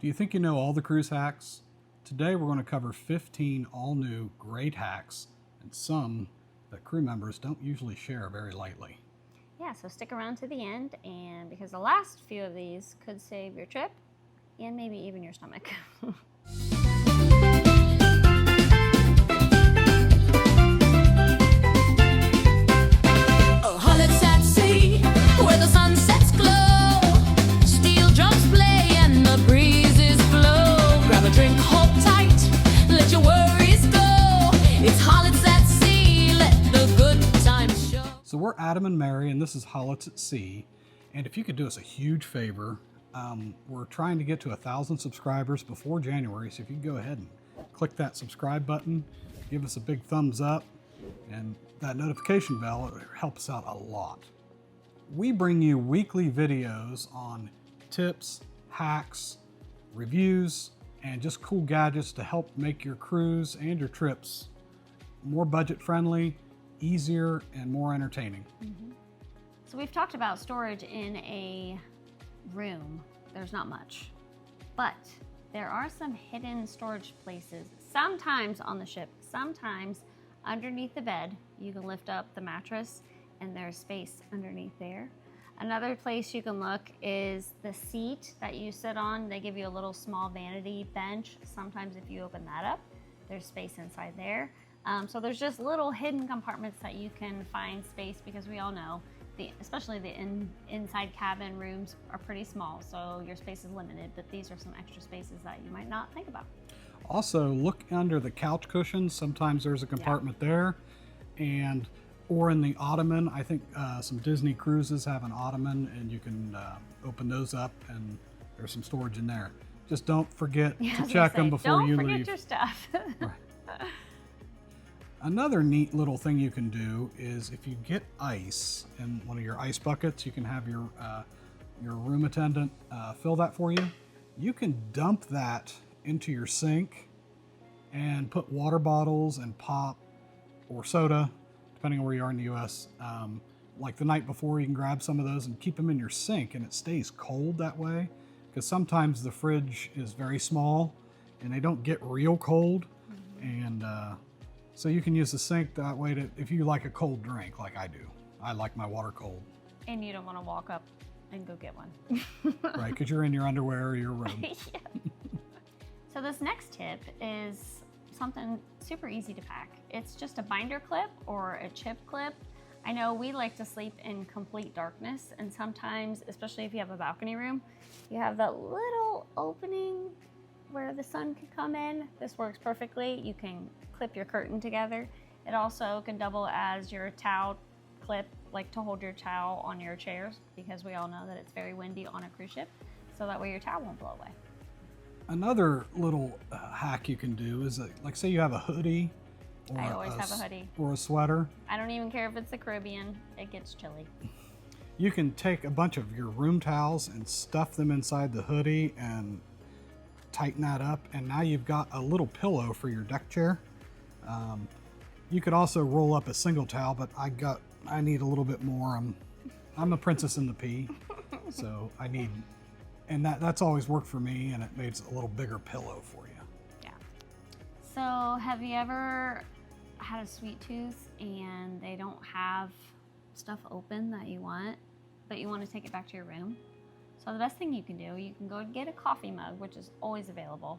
Do you think you know all the cruise hacks? Today we're going to cover 15 all-new great hacks and some that crew members don't usually share very lightly. Yeah, so stick around to the end, and because the last few of these could save your trip and maybe even your stomach. Holletts at sea, where the sunsets glow, steel drums play and the breezes blow. Grab a drink, hold tight, let your worries go. It's Holletts at Sea, let the good times show. So we're Adam and Mary, and this is Holletts at Sea. And if you could do us a huge favor, we're trying to get to 1,000 subscribers before January. So if you could go ahead and click that subscribe button, give us a big thumbs up, and that notification bell, it helps out a lot. We bring you weekly videos on tips, hacks, reviews, and just cool gadgets to help make your cruise and your trips more budget friendly, easier, and more entertaining. So we've talked about storage in a room. There's not much, but there are some hidden storage places, sometimes on the ship, sometimes underneath the bed. You can lift up the mattress and there's space underneath there. Another place you can look is the seat that you sit on. They give you a little small vanity bench. Sometimes if you open that up, there's space inside there. So there's just little hidden compartments that you can find space, because we all know, especially the inside cabin rooms are pretty small, so your space is limited, but these are some extra spaces that you might not think about. Also, look under the couch cushions. Sometimes there's a compartment there, or in the ottoman. I think some Disney cruises have an ottoman, and you can open those up, and there's some storage in there. Just don't forget to check them before you leave. Don't forget your stuff. Right. Another neat little thing you can do is, if you get ice in one of your ice buckets, you can have your room attendant fill that for you. You can dump that into your sink and put water bottles and pop or soda, depending on where you are in the US. Like the night before, you can grab some of those and keep them in your sink, and it stays cold that way, because sometimes the fridge is very small and they don't get real cold. And so you can use the sink that way to, if you like a cold drink like I do. I like my water cold. And you don't want to walk up and go get one. Right, because you're in your underwear or your robe. Yeah. So this next tip is something super easy to pack. It's just a binder clip or a chip clip. I know we like to sleep in complete darkness, and sometimes, especially if you have a balcony room, you have that little opening where the sun can come in. This works perfectly. You can clip your curtain together. It also can double as your towel clip, like to hold your towel on your chairs, because we all know that it's very windy on a cruise ship, so that way your towel won't blow away. Another little hack you can do is, like, say you have a hoodie, or I always have a hoodie. Or a sweater. I don't even care if it's the Caribbean, it gets chilly. You can take a bunch of your room towels and stuff them inside the hoodie and tighten that up, and now you've got a little pillow for your deck chair. You could also roll up a single towel, but I need a little bit more. I'm a princess in the pea, so I need, and that's always worked for me, and it makes a little bigger pillow for you. Yeah. So have you ever had a sweet tooth and they don't have stuff open that you want, but you want to take it back to your room? So the best thing you can do, you can go get a coffee mug, which is always available,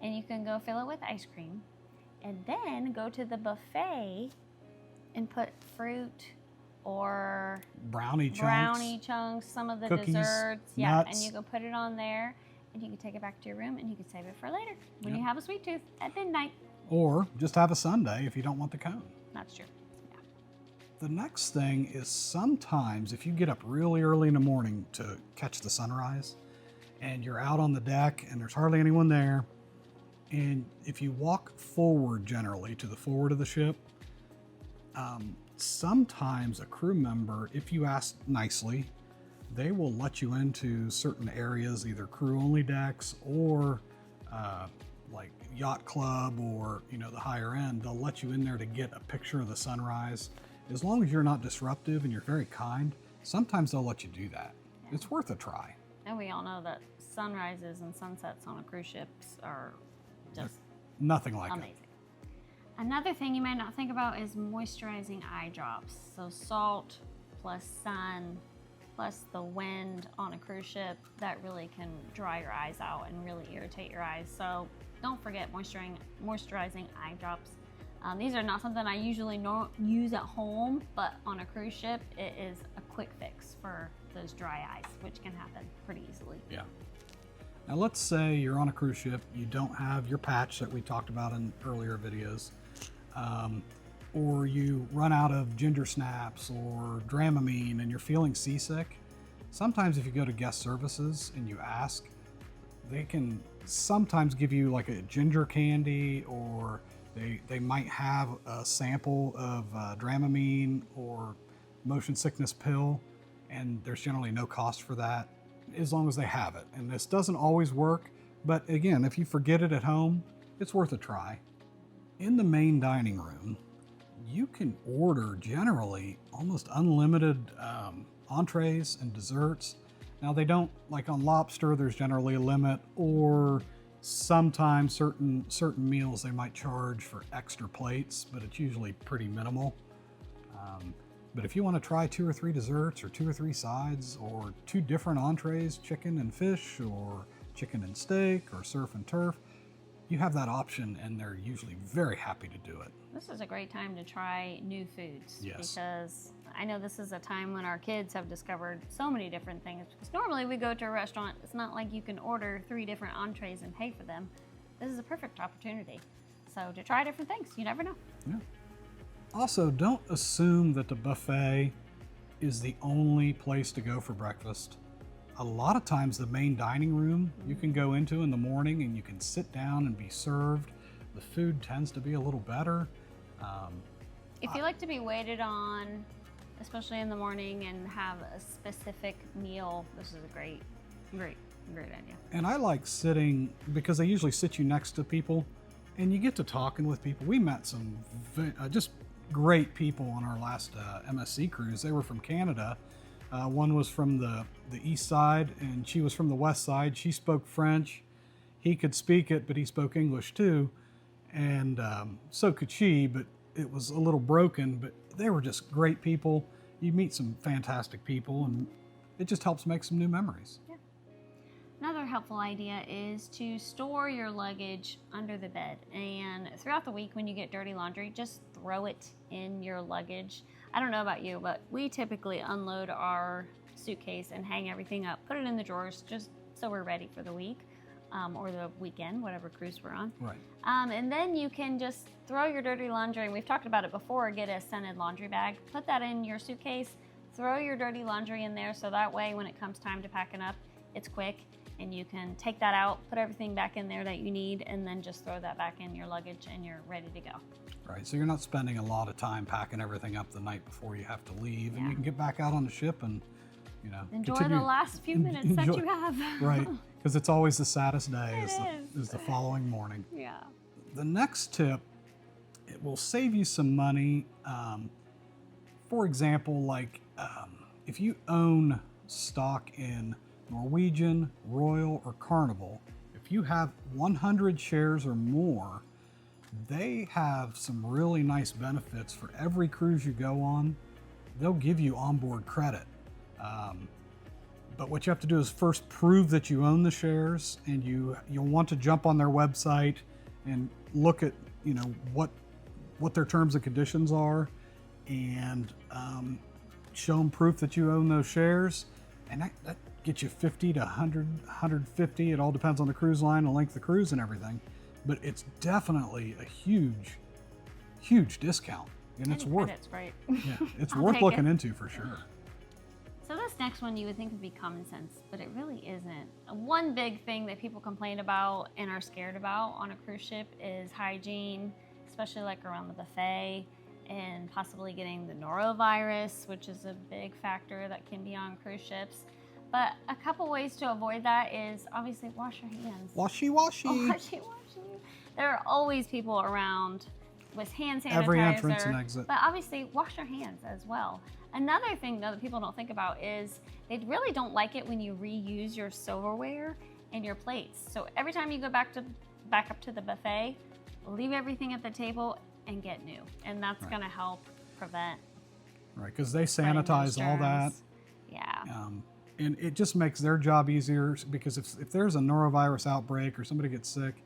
and you can go fill it with ice cream, and then go to the buffet and put fruit or brownie chunks, some of the cookies, desserts, nuts. and you can put it on there, and you can take it back to your room, and you can save it for later when you have a sweet tooth at midnight. Or just have a sundae if you don't want the cone. That's true. Yeah. The next thing is, sometimes if you get up really early in the morning to catch the sunrise, and you're out on the deck and there's hardly anyone there, and if you walk forward, generally to the forward of the ship, sometimes a crew member, if you ask nicely, they will let you into certain areas, either crew-only decks or like yacht club, or the higher end. They'll let you in there to get a picture of the sunrise. As long as you're not disruptive and you're very kind, sometimes they'll let you do that. It's worth a try. And we all know that sunrises and sunsets on a cruise ships are just Nothing like amazing. Another thing you might not think about is moisturizing eye drops. So salt plus sun plus the wind on a cruise ship, that really can dry your eyes out and really irritate your eyes. So don't forget moisturizing eye drops. These are not something I usually use at home, but on a cruise ship, it is a quick fix for those dry eyes, which can happen pretty easily. Yeah. Now let's say you're on a cruise ship, you don't have your patch that we talked about in earlier videos, or you run out of ginger snaps or Dramamine and you're feeling seasick. Sometimes if you go to guest services and you ask, they can sometimes give you like a ginger candy, or they might have a sample of Dramamine or motion sickness pill, and there's generally no cost for that as long as they have it. And this doesn't always work, but again, if you forget it at home, it's worth a try. In the main dining room, you can order generally almost unlimited entrees and desserts. Now they don't, like on lobster, there's generally a limit, or sometimes certain meals they might charge for extra plates, but it's usually pretty minimal. But if you want to try 2 or 3 desserts or 2 or 3 sides or 2 different entrees, chicken and fish or chicken and steak or surf and turf, you have that option, and they're usually very happy to do it. This is a great time to try new foods. Yes. Because I know this is a time when our kids have discovered so many different things. Because normally we go to a restaurant, it's not like you can order 3 different entrees and pay for them. This is a perfect opportunity. So to try different things, you never know. Yeah. Also, don't assume that the buffet is the only place to go for breakfast. A lot of times the main dining room you can go into in the morning and you can sit down and be served. The food tends to be a little better. If you like to be waited on, especially in the morning, and have a specific meal, this is a great idea. And I like sitting, because they usually sit you next to people and you get to talking with people. We met some just great people on our last MSC cruise. They were from Canada. One was from the east side and she was from the west side. She spoke French. He could speak it, but he spoke English too. And so could she, but it was a little broken. But they were just great people. You meet some fantastic people, and it just helps make some new memories. Yeah. Another helpful idea is to store your luggage under the bed. And throughout the week when you get dirty laundry, just throw it in your luggage. I don't know about you, but we typically unload our suitcase and hang everything up, put it in the drawers just so we're ready for the week or the weekend, whatever cruise we're on. Right. And then you can just throw your dirty laundry, and we've talked about it before, get a scented laundry bag, put that in your suitcase, throw your dirty laundry in there, so that way when it comes time to packing up, it's quick, and you can take that out, put everything back in there that you need, and then just throw that back in your luggage and you're ready to go. Right, so you're not spending a lot of time packing everything up the night before you have to leave, and Yeah. you can get back out on the ship and, Enjoy continue- the last few minutes that you have. Right, because it's always the saddest day It is the following morning. Yeah. The next tip, it will save you some money. For example, like if you own stock in Norwegian, Royal, or Carnival, if you have 100 shares or more, they have some really nice benefits. For every cruise you go on, they'll give you onboard credit. But what you have to do is first prove that you own the shares, and you'll want to jump on their website and look at what their terms and conditions are, and show them proof that you own those shares, and that gets you 50 to 100, 150. It all depends on the cruise line, the length of the cruise, and everything. But it's definitely a huge discount, and it's worth. It's great. Yeah, it's I'll worth take looking it. into for sure. So this next one you would think would be common sense, but it really isn't. One big thing that people complain about and are scared about on a cruise ship is hygiene, especially like around the buffet, and possibly getting the norovirus, which is a big factor that can be on cruise ships. But a couple ways to avoid that is obviously wash your hands. Washy. Washy. There are always people around with hand sanitizer. Every entrance and exit. But obviously, wash your hands as well. Another thing though that people don't think about is they really don't like it when you reuse your silverware and your plates. So every time you go back up to the buffet, leave everything at the table and get new, and that's Right. going to help prevent. Right, because they spreading those sanitize all that. germs. Yeah. And it just makes their job easier, because if there's a norovirus outbreak or somebody gets sick,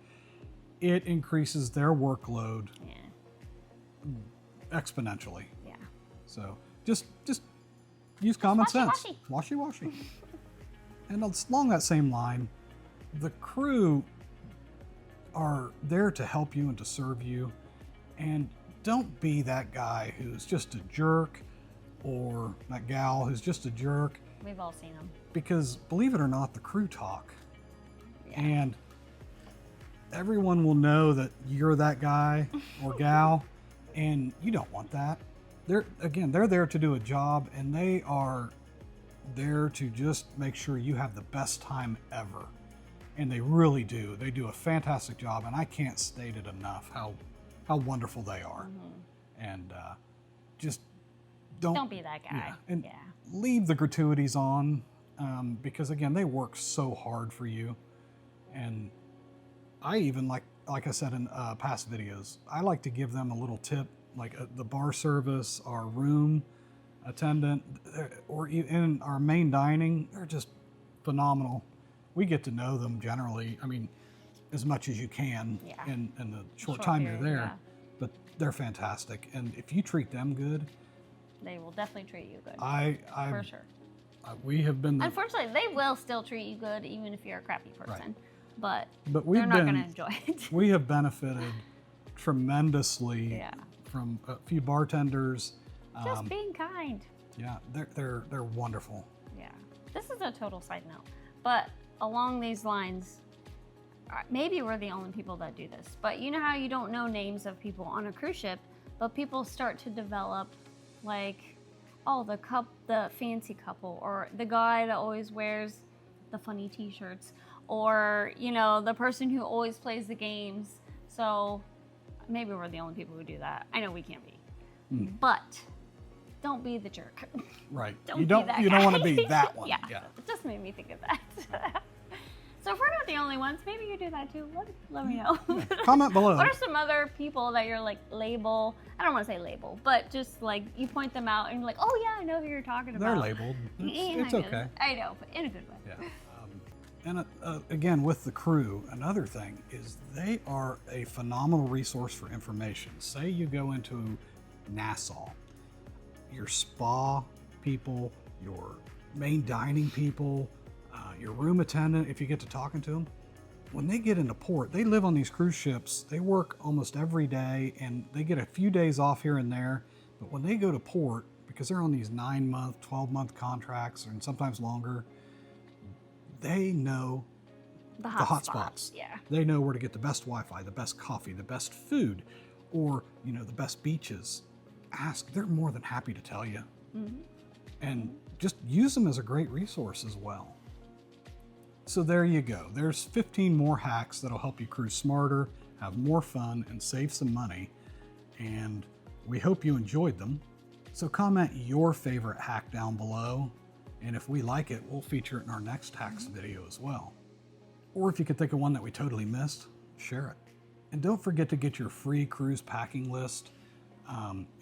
it increases their workload Yeah. exponentially. Yeah. So just use common sense. washy. Washy. And along that same line, the crew are there to help you and to serve you. And don't be that guy who's just a jerk, or that gal who's just a jerk. We've all seen them. Because believe it or not, the crew talk. Yeah. And everyone will know that you're that guy or gal, and you don't want that. They're there to do a job, and they are there to just make sure you have the best time ever. And they really do. They do a fantastic job, and I can't state it enough how wonderful they are. Mm-hmm. And just don't be that guy. Yeah, and Yeah. leave the gratuities on, because again, they work so hard for you. And I even like I said in past videos, I like to give them a little tip, like the bar service, our room attendant, or in our main dining. They're just phenomenal. We get to know them generally. I mean, as much as you can Yeah. in the short time period, you're there. yeah. But they're fantastic, and if you treat them good, They will definitely treat you good. for sure. We have been. Unfortunately, they will still treat you good even if you're a crappy person. But we've they're not been. going to enjoy it. We have benefited tremendously Yeah. from a few bartenders. Just being kind. Yeah, they're wonderful. Yeah. This is a total side note. But along these lines, maybe we're the only people that do this. But you know how you don't know names of people on a cruise ship, but people start to develop like, oh, the fancy couple, or the guy that always wears the funny t-shirts, or, you know, the person who always plays the games. So maybe we're the only people who do that. I know we can't be. But don't be the jerk. Right. Don't you be don't that you guy. don't want to be that one. Yeah. It just made me think of that. So if we're not the only ones, maybe you do that too. Let me know. Comment below. What are some other people that you're like label? I don't want to say label, but just like you point them out and you're like, oh yeah, I know who you're talking about. They're labeled. It's okay. I know, but in a good way. Yeah. And again, with the crew, another thing is they are a phenomenal resource for information. Say you go into Nassau, your spa people, your main dining people, your room attendant, if you get to talking to them, when they get into port, they live on these cruise ships. They work almost every day, and they get a few days off here and there. But when they go to port, because they're on these 9-month, 12-month contracts, and sometimes longer, they know The the hot spots. spots. Yeah. They know where to get the best Wi-Fi, the best coffee, the best food, or the best beaches. Ask; they're more than happy to tell you. And just use them as a great resource as well. So there you go. There's 15 more hacks that'll help you cruise smarter, have more fun, and save some money. And we hope you enjoyed them. So comment your favorite hack down below. And if we like it, we'll feature it in our next hacks video as well. Or if you could think of one that we totally missed, share it. And don't forget to get your free cruise packing list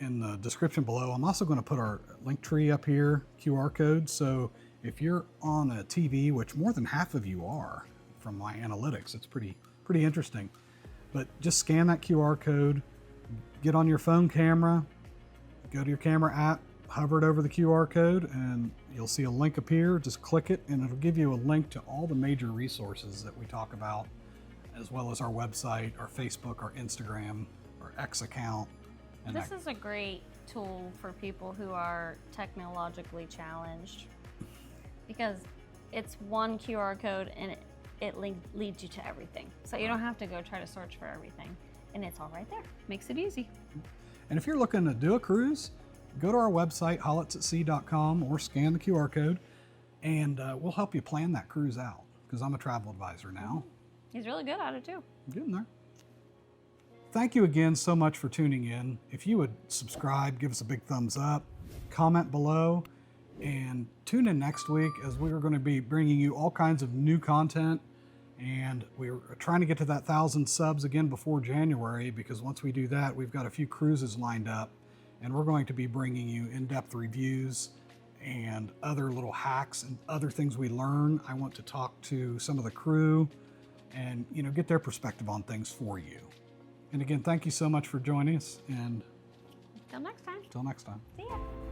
in the description below. I'm also going to put our link tree up here, QR code. So if you're on a TV, which more than half of you are from my analytics, it's pretty interesting. But just scan that QR code, get on your phone camera, go to your camera app, hover it over the QR code, and you'll see a link appear. Just click it, and it'll give you a link to all the major resources that we talk about, as well as our website, our Facebook, our Instagram, our X account. And This is a great tool for people who are technologically challenged, because it's one QR code and it leads you to everything. So you don't have to go try to search for everything, and it's all right there. Makes it easy. And if you're looking to do a cruise, go to our website, hollettsatsea.com, or scan the QR code, and we'll help you plan that cruise out, because I'm a travel advisor now. He's really good at it too. I'm getting there. thank you again so much for tuning in. If you would subscribe, give us a big thumbs up, comment below, and tune in next week as we're going to be bringing you all kinds of new content. And we're trying to get to that 1,000 subs again before January, because once we do that, we've got a few cruises lined up, and we're going to be bringing you in-depth reviews and other little hacks and other things we learn. I want to talk to some of the crew and, you know, get their perspective on things for you. And again, thank you so much for joining us, and Till next time. till next time. See ya.